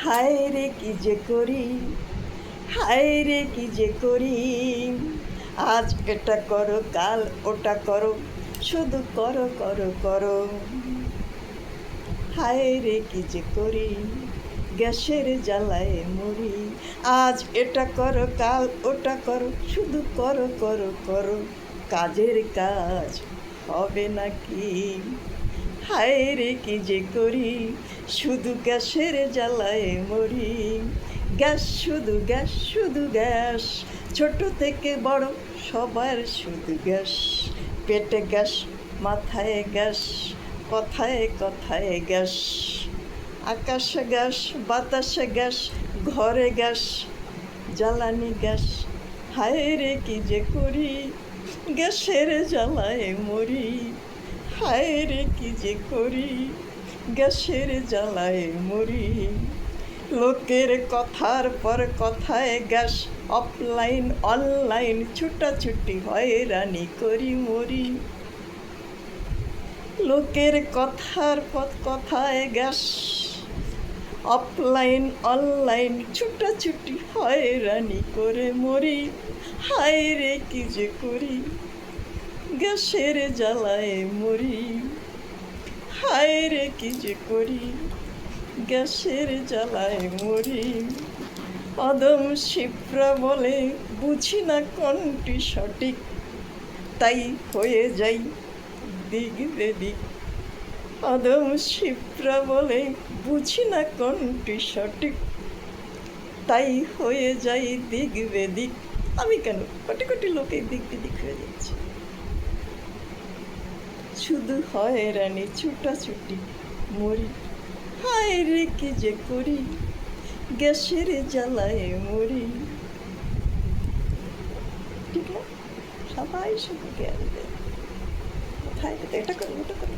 হায় রে কি যে করি, হায় রে কি যে করি, আজ এটা করো কাল ওটা করো, শুধু করো করো করো। হায় রে কি যে করি, গ্যাসের জ্বালায় মরি, আজ এটা করো কাল ওটা করো, শুধু করো করো করো, কাজের কাজ হবে নাকি। হায় রে কি যে করি, শুধু গ্যাসের জ্বালায় মরি, গ্যাস শুধু গ্যাস শুধু গ্যাস, ছোট থেকে বড় সবার শুধু গ্যাস, পেটে গ্যাস মাথায় গ্যাস, কথায় কথায় গ্যাস, আকাশে গ্যাস বাতাসে গ্যাস, ঘরে গ্যাস জ্বালানি গ্যাস। হায় রে কি যে করি, গ্যাসের জ্বালায় মরি, হায় রে কি যে করি, গ্যাসের জ্বালায় মরি। লোকের কথার পর কথায় গ্যাস, অফলাইন অনলাইন ছুটাছুটি হয়রানি করি মরি। লোকের কথার পর কথায় গ্যাস, অফলাইন অনলাইন ছুটাছুটি হয়রানি করে মরি। হায় রে কি যে করি, গ্যাসের জ্বালায় মরি, হায় রে কি যে করি, গ্যাসের জ্বালায় মরি। অদম শিপ্রা বলে বুঝি না কোনটি সঠিক, তাই হয়ে যাই দিক বেদিক। অদম শিপ্রা বলে বুঝি না কোনটি সঠিক, তাই হয়ে যাই দিক বেদিক। আমি কেন, কোটি কোটি লোকে দিক বেদিক হয়ে যাচ্ছে, শুধু হয়রানি ছুটাছুটি মরি। হায় রে কি যে করি, গ্যাসের জ্বালায় মরি। ঠিক না? সবাই শুধু জ্ঞান দেয়, কোথায় এটা করো ওটা করো।